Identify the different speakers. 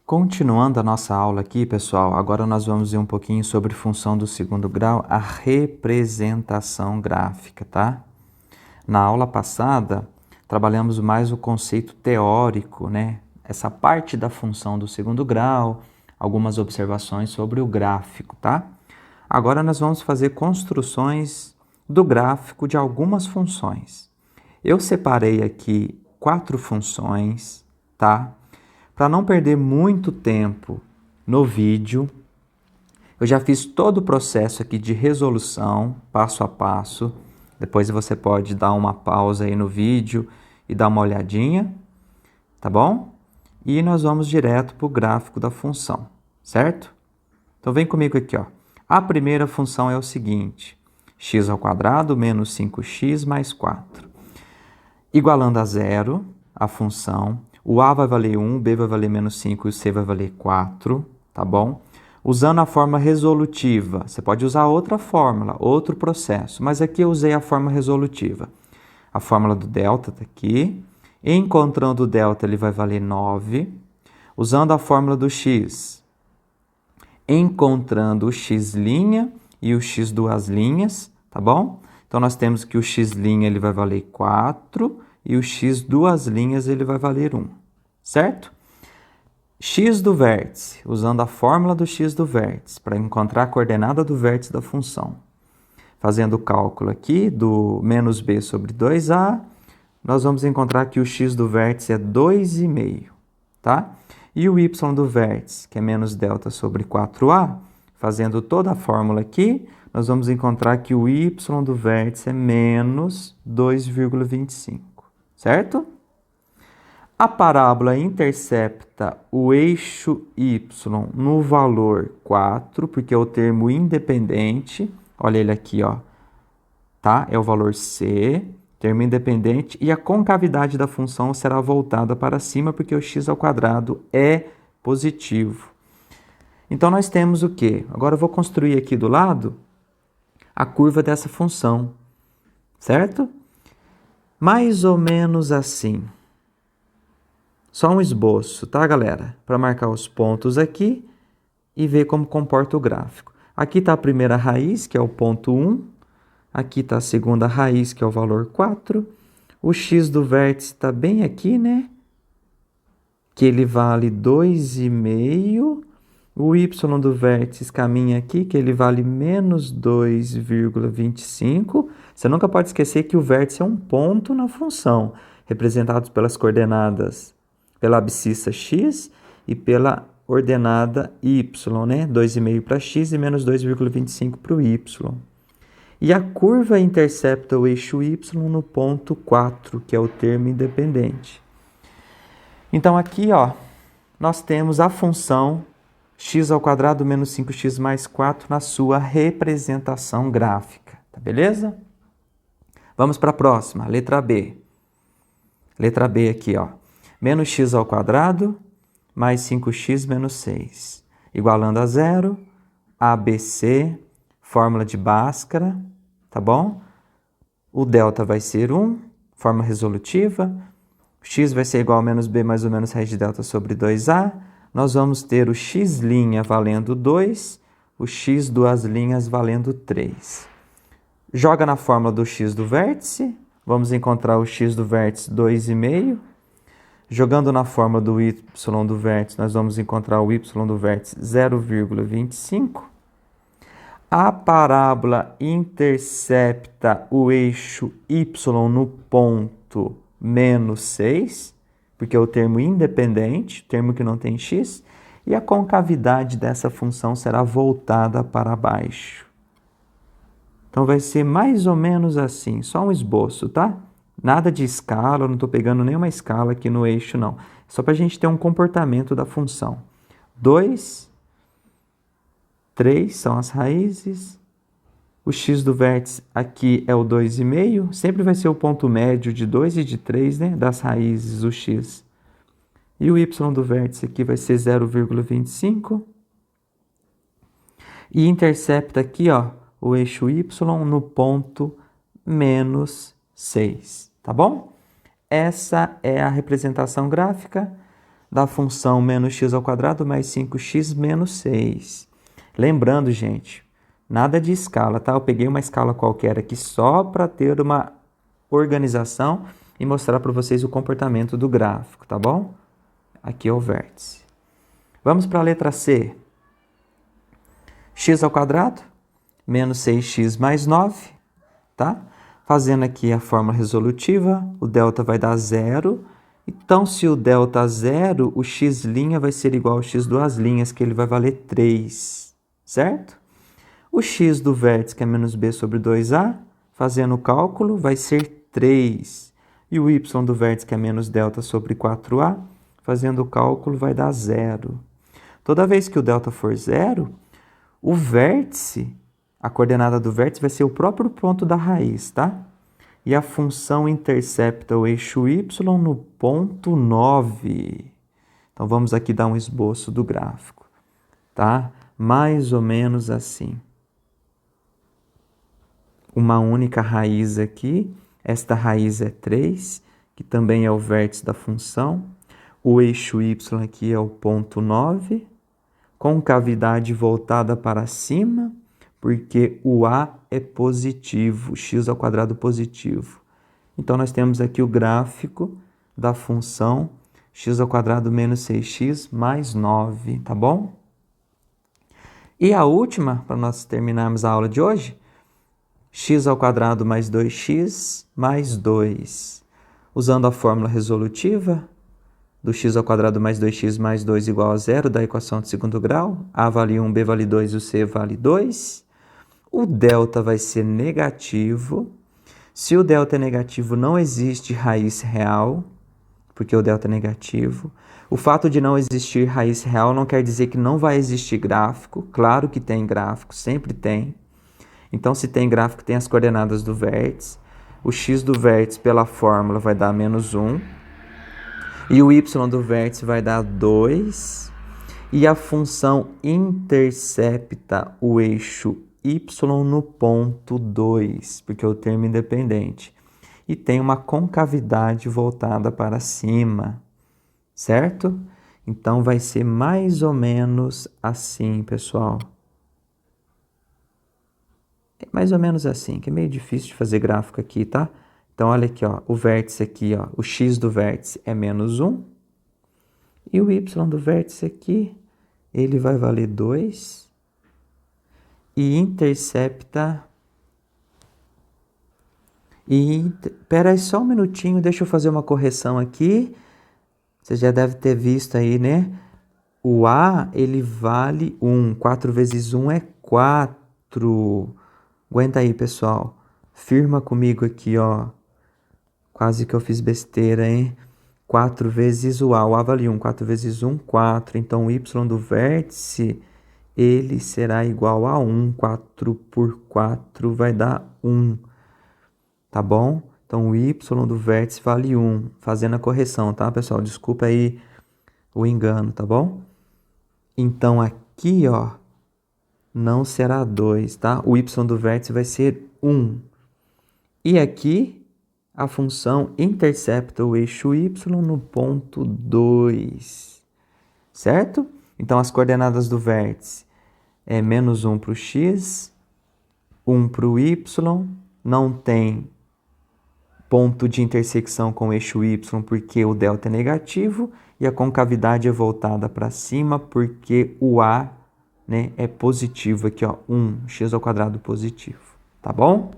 Speaker 1: Continuando a nossa aula aqui, pessoal, agora nós vamos ver um pouquinho sobre função do segundo grau, a representação gráfica, tá? Na aula passada, trabalhamos mais o conceito teórico, né? Essa parte da função do segundo grau, algumas observações sobre o gráfico, tá? Agora nós vamos fazer construções do gráfico de algumas funções. Eu separei aqui 4 funções, tá? Para não perder muito tempo no vídeo, eu já fiz todo o processo aqui de resolução, passo a passo. Depois você pode dar uma pausa aí no vídeo e dar uma olhadinha, tá bom? E nós vamos direto para o gráfico da função, certo? Então vem comigo aqui, ó. A primeira função é o seguinte: x² menos 5x mais 4. Igualando a zero, a função, o a vai valer 1, o b vai valer menos 5 e o c vai valer 4, tá bom? Usando a forma resolutiva, você pode usar outra fórmula, outro processo, mas aqui eu usei a forma resolutiva. A fórmula do delta está aqui. Encontrando o delta, ele vai valer 9. Usando a fórmula do x, encontrando o x' e o x duas linhas, tá bom? Então, nós temos que o x' ele vai valer 4 e o x duas linhas ele vai valer 1, certo? X do vértice, usando a fórmula do x do vértice, para encontrar a coordenada do vértice da função. Fazendo o cálculo aqui do menos b sobre 2a, nós vamos encontrar que o x do vértice é 2,5, tá? E o y do vértice, que é menos delta sobre 4a, fazendo toda a fórmula aqui, nós vamos encontrar que o y do vértice é menos 2,25, certo? A parábola intercepta o eixo y no valor 4, porque é o termo independente. Olha ele aqui, ó, tá? É o valor c, termo independente, e a concavidade da função será voltada para cima, porque o x² é positivo. Então, nós temos o quê? Agora eu vou construir aqui do lado a curva dessa função, certo? Mais ou menos assim. Só um esboço, tá, galera? Para marcar os pontos aqui e ver como comporta o gráfico. Aqui está a primeira raiz, que é o ponto 1. Aqui está a segunda raiz, que é o valor 4. O x do vértice está bem aqui, né? Que ele vale 2,5. O y do vértice caminha aqui, que ele vale menos 2,25. Você nunca pode esquecer que o vértice é um ponto na função, representado pelas coordenadas, pela abscissa x e pela ordenada y, né? 2,5 para x e menos 2,25 para o y. E a curva intercepta o eixo y no ponto 4, que é o termo independente. Então, aqui, ó, nós temos a função x² menos 5x mais 4 na sua representação gráfica, tá beleza? Vamos para a próxima, letra B. Letra B aqui, ó. Menos x² mais 5x menos 6. Igualando a zero, ABC, fórmula de Bhaskara, tá bom? O delta vai ser 1, forma resolutiva. X vai ser igual a menos b mais ou menos raiz de delta sobre 2a. Nós vamos ter o x' valendo 2, o x duas linhas valendo 3. Joga na fórmula do x do vértice, vamos encontrar o x do vértice 2,5. Jogando na fórmula do y do vértice, nós vamos encontrar o y do vértice 0,25. A parábola intercepta o eixo y no ponto menos 6, porque é o termo independente, termo que não tem x, e a concavidade dessa função será voltada para baixo. Então, vai ser mais ou menos assim, só um esboço, tá? Nada de escala, eu não estou pegando nenhuma escala aqui no eixo, não. Só para a gente ter um comportamento da função. 2, 3 são as raízes. O x do vértice aqui é o 2,5. Sempre vai ser o ponto médio de 2 e de 3, né? Das raízes, o x. E o y do vértice aqui vai ser 0,25. E intercepta aqui, ó, o eixo y no ponto menos 6, tá bom? Essa é a representação gráfica da função menos x ao quadrado mais 5x menos 6. Lembrando, gente, nada de escala, tá? Eu peguei uma escala qualquer aqui só para ter uma organização e mostrar para vocês o comportamento do gráfico, tá bom? Aqui é o vértice. Vamos para a letra C. X ao quadrado menos 6x mais 9, tá? Fazendo aqui a fórmula resolutiva, o delta vai dar 0. Então, se o delta é 0, o x' vai ser igual ao x duas linhas, que ele vai valer 3, certo? O x do vértice, que é menos b sobre 2a, fazendo o cálculo, vai ser 3. E o y do vértice, que é menos delta sobre 4a, fazendo o cálculo, vai dar 0. Toda vez que o delta for 0, o vértice, a coordenada do vértice vai ser o próprio ponto da raiz, tá? E a função intercepta o eixo y no ponto 9. Então, vamos aqui dar um esboço do gráfico, tá? Mais ou menos assim. Uma única raiz aqui. Esta raiz é 3, que também é o vértice da função. O eixo y aqui é o ponto 9, concavidade voltada para cima, porque o a é positivo, x ao quadrado positivo. Então, nós temos aqui o gráfico da função x ao quadrado menos 6x mais 9, tá bom? E a última, para nós terminarmos a aula de hoje, x ao quadrado mais 2x mais 2. Usando a fórmula resolutiva do x ao quadrado mais 2x mais 2 igual a 0 da equação de segundo grau, a vale 1, b vale 2 e o c vale 2. O delta vai ser negativo. Se o delta é negativo, não existe raiz real, porque o delta é negativo. O fato de não existir raiz real não quer dizer que não vai existir gráfico. Claro que tem gráfico, sempre tem. Então, se tem gráfico, tem as coordenadas do vértice. O x do vértice, pela fórmula, vai dar menos 1. E o y do vértice vai dar 2. E a função intercepta o eixo y no ponto 2, porque é o termo independente. E tem uma concavidade voltada para cima, certo? Então, vai ser mais ou menos assim, pessoal. É mais ou menos assim, que é meio difícil de fazer gráfico aqui, tá? Então, olha aqui, ó, o vértice aqui, ó, o x do vértice é menos 1. E o y do vértice aqui, ele vai valer 2. E intercepta... Espera aí só um minutinho, deixa eu fazer uma correção aqui. Você já deve ter visto aí, né? O A, ele vale 1. 4 vezes 1 é 4. Aguenta aí, pessoal. Firma comigo aqui, ó. Quase que eu fiz besteira, hein? 4 vezes o A vale 1. 4 vezes 1, 4. Então, o Y do vértice, ele será igual a 1. 4 por 4 vai dar 1. Tá bom? Então, o Y do vértice vale 1. Fazendo a correção, tá, pessoal? Desculpa aí o engano, tá bom? Então, aqui, ó, não será 2, tá? O Y do vértice vai ser 1. E aqui, a função intercepta o eixo Y no ponto 2, certo? Então, as coordenadas do vértice é menos 1 para o x, 1 para o y, não tem ponto de intersecção com o eixo y porque o delta é negativo e a concavidade é voltada para cima porque o a, né, é positivo aqui, ó, 1, x ao quadrado positivo, tá bom?